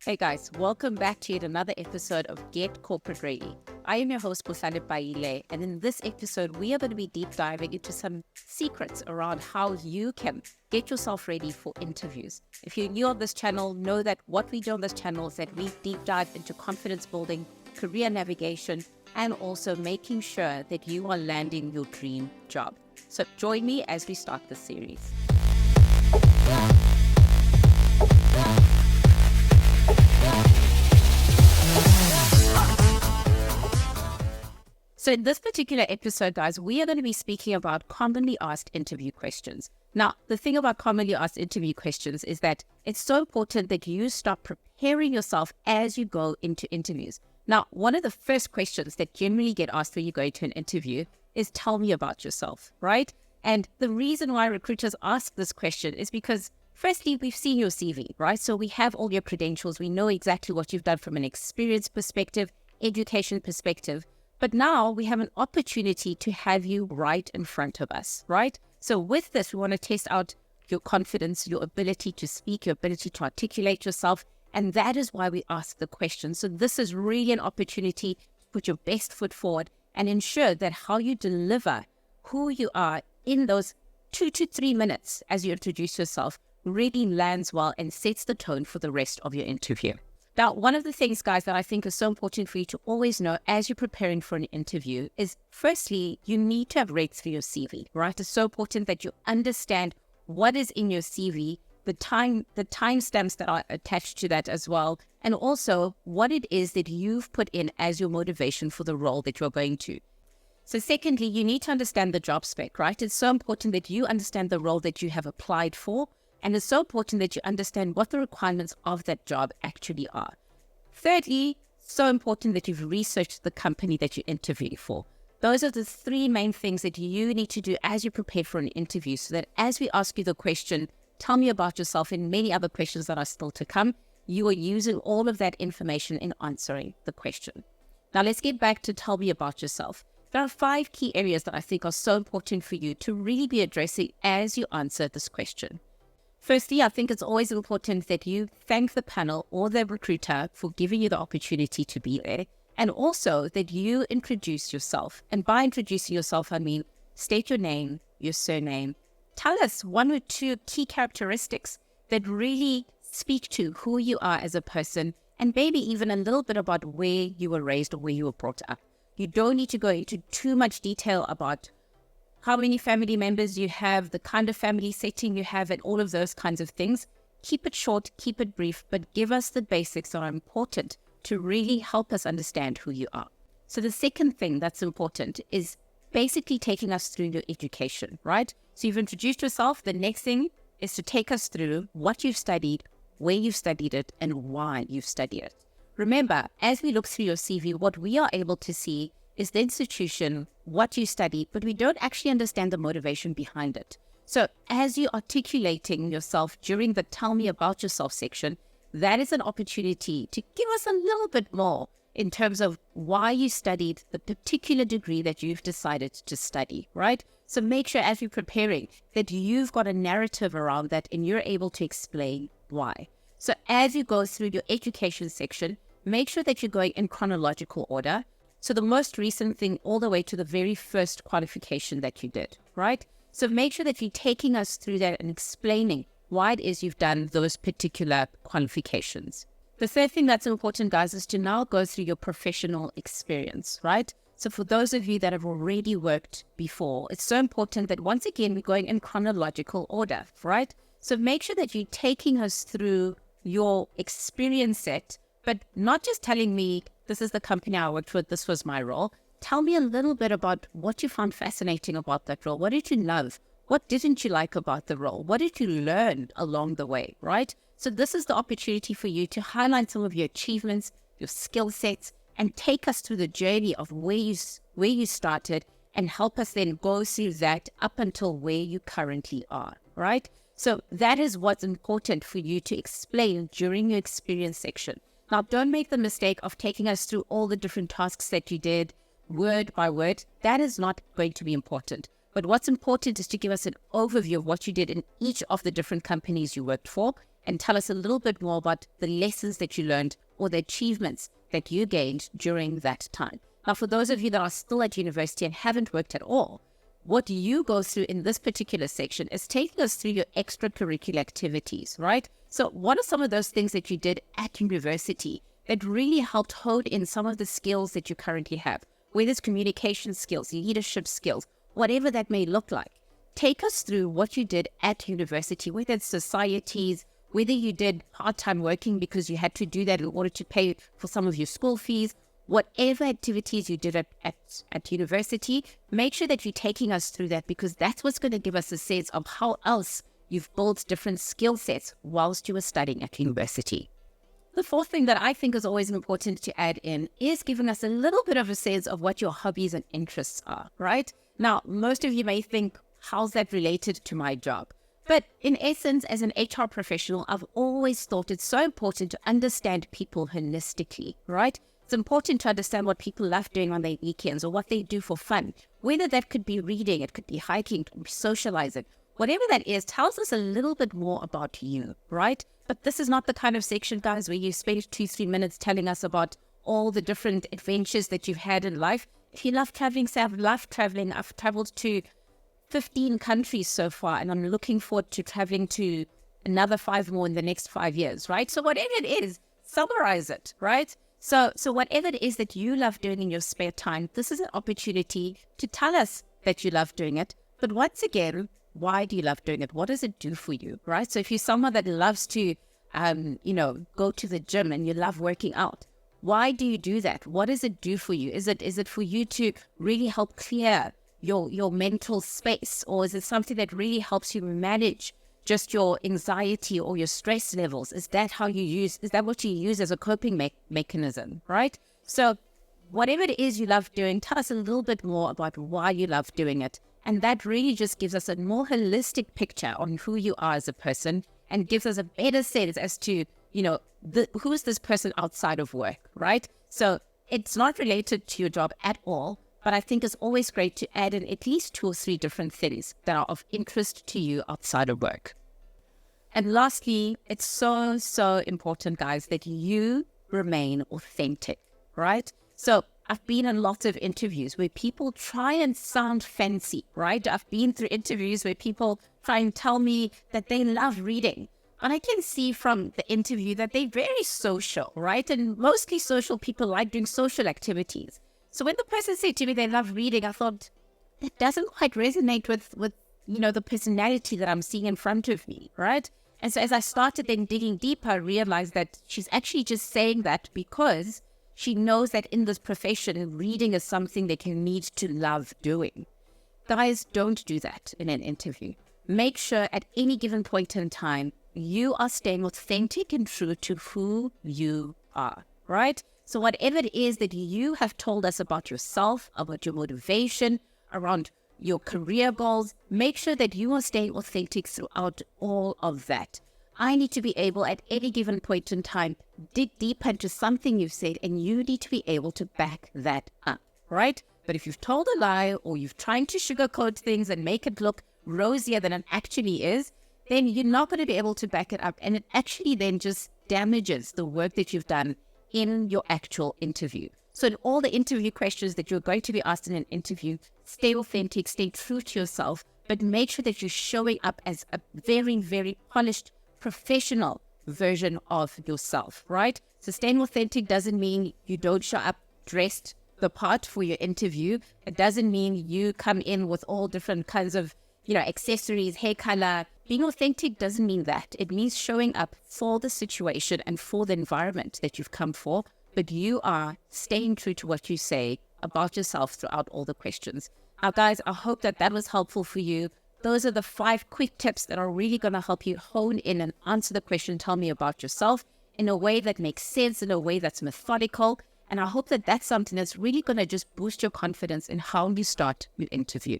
Hey guys, welcome back to yet another episode of Get Corporate Ready. I am your host, Busale Baile, and in this episode, we are going to be deep diving into some secrets around how you can get yourself ready for interviews. If you're new on this channel, know that what we do on this channel is that we deep dive into confidence building, career navigation, and also making sure that you are landing your dream job. So join me as we start this series. So in this particular episode, guys, we are going to be speaking about commonly asked interview questions. Now, the thing about commonly asked interview questions is that it's so important that you start preparing yourself as you go into interviews. Now, one of the first questions that generally get asked when you go to an interview is tell me about yourself, right? And the reason why recruiters ask this question is because firstly, we've seen your CV, right? So we have all your credentials. We know exactly what you've done from an experience perspective, education perspective. But now we have an opportunity to have you right in front of us, right? So with this, we want to test out your confidence, your ability to speak, your ability to articulate yourself. And that is why we ask the question. So this is really an opportunity to put your best foot forward and ensure that how you deliver who you are in those 2 to 3 minutes as you introduce yourself really lands well and sets the tone for the rest of your interview. Now, one of the things, guys, that I think is so important for you to always know as you're preparing for an interview is, firstly, you need to have read through your CV, right? It's so important that you understand what is in your CV, the timestamps that are attached to that as well, and also what it is that you've put in as your motivation for the role that you're going to. So secondly, you need to understand the job spec, right? It's so important that you understand the role that you have applied for. And it's so important that you understand what the requirements of that job actually are. Thirdly, so important that you've researched the company that you interview for. Those are the 3 main things that you need to do as you prepare for an interview, so that as we ask you the question, tell me about yourself, and many other questions that are still to come, you are using all of that information in answering the question. Now let's get back to tell me about yourself. There are 5 key areas that I think are so important for you to really be addressing as you answer this question. Firstly, I think it's always important that you thank the panel or the recruiter for giving you the opportunity to be there, and also that you introduce yourself. And by introducing yourself, I mean state your name, your surname. Tell us 1 or 2 key characteristics that really speak to who you are as a person, and maybe even a little bit about where you were raised or where you were brought up. You don't need to go into too much detail about how many family members you have, the kind of family setting you have, and all of those kinds of things. Keep it short, keep it brief, but give us the basics that are important to really help us understand who you are. So the second thing that's important is basically taking us through your education, right? So you've introduced yourself. The next thing is to take us through what you've studied, where you've studied it, and why you've studied it. Remember, as we look through your CV, what we are able to see is the institution, what you studied, but we don't actually understand the motivation behind it. So as you're articulating yourself during the tell me about yourself section, that is an opportunity to give us a little bit more in terms of why you studied the particular degree that you've decided to study, right? So make sure as you're preparing that you've got a narrative around that and you're able to explain why. So as you go through your education section, make sure that you're going in chronological order. So the most recent thing all the way to the very first qualification that you did, right? So make sure that you're taking us through that and explaining why it is you've done those particular qualifications. The third thing that's important, guys, is to now go through your professional experience, right? So for those of you that have already worked before, it's so important that once again, we're going in chronological order, right? So make sure that you're taking us through your experience set, but not just telling me, this is the company I worked with, this was my role. Tell me a little bit about what you found fascinating about that role. What did you love? What didn't you like about the role? What did you learn along the way, right? So this is the opportunity for you to highlight some of your achievements, your skill sets, and take us through the journey of where you started and help us then go through that up until where you currently are, right? So that is what's important for you to explain during your experience section. Now, don't make the mistake of taking us through all the different tasks that you did, word by word. That is not going to be important. But what's important is to give us an overview of what you did in each of the different companies you worked for, and tell us a little bit more about the lessons that you learned or the achievements that you gained during that time. Now, for those of you that are still at university and haven't worked at all, what you go through in this particular section is taking us through your extracurricular activities, right? So what are some of those things that you did at university that really helped hone in some of the skills that you currently have, whether it's communication skills, leadership skills, whatever that may look like? Take us through what you did at university, whether it's societies, whether you did part-time working because you had to do that in order to pay for some of your school fees, whatever activities you did at university, make sure that you're taking us through that, because that's what's going to give us a sense of how else you've built different skill sets whilst you were studying at university. The fourth thing that I think is always important to add in is giving us a little bit of a sense of what your hobbies and interests are, right? Now, most of you may think, how's that related to my job? But in essence, as an HR professional, I've always thought it's so important to understand people holistically, right? It's important to understand what people love doing on their weekends or what they do for fun. Whether that could be reading, it could be hiking, it could be socializing. Whatever that is, tells us a little bit more about you, right? But this is not the kind of section, guys, where you spend 2-3 minutes telling us about all the different adventures that you've had in life. If you love traveling, say, I've loved traveling. I've traveled to 15 countries so far, and I'm looking forward to traveling to another 5 more in the next 5 years, right? So whatever it is, summarize it, right? So whatever it is that you love doing in your spare time, this is an opportunity to tell us that you love doing it. But once again, why do you love doing it? What does it do for you, right? So if you're someone that loves to, go to the gym and you love working out, why do you do that? What does it do for you? Is it for you to really help clear your mental space, or is it something that really helps you manage just your anxiety or your stress levels? Is that what you use as a coping mechanism, right? So whatever it is you love doing, tell us a little bit more about why you love doing it. And that really just gives us a more holistic picture on who you are as a person, and gives us a better sense as to, who is this person outside of work, right? So it's not related to your job at all, but I think it's always great to add in at least 2 or 3 different things that are of interest to you outside of work. And lastly, it's so, so important, guys, that you remain authentic, right? So I've been in lots of interviews where people try and sound fancy, right? I've been through interviews where people try and tell me that they love reading. And I can see from the interview that they're very social, right? And mostly social people like doing social activities. So when the person said to me they love reading, I thought, that doesn't quite resonate with the personality that I'm seeing in front of me, right? And so as I started then digging deeper, I realized that she's actually just saying that because she knows that in this profession, reading is something that you need to love doing. Guys, don't do that in an interview. Make sure at any given point in time, you are staying authentic and true to who you are, right? So whatever it is that you have told us about yourself, about your motivation, around your career goals, make sure that you are staying authentic throughout all of that. I need to be able at any given point in time, dig deep into something you've said, and you need to be able to back that up, right? But if you've told a lie, or you're trying to sugarcoat things and make it look rosier than it actually is, then you're not going to be able to back it up. And it actually then just damages the work that you've done in your actual interview. So in all the interview questions that you're going to be asked in an interview, stay authentic, stay true to yourself, but make sure that you're showing up as a very, very polished, professional version of yourself, right? So staying authentic doesn't mean you don't show up dressed the part for your interview. It doesn't mean you come in with all different kinds of, accessories, hair color. Being authentic doesn't mean that. It means showing up for the situation and for the environment that you've come for, but you are staying true to what you say about yourself throughout all the questions. Now, guys, I hope that was helpful for you. Those are the 5 quick tips that are really going to help you hone in and answer the question, tell me about yourself, in a way that makes sense, in a way that's methodical. And I hope that that's something that's really going to just boost your confidence in how you start your interview.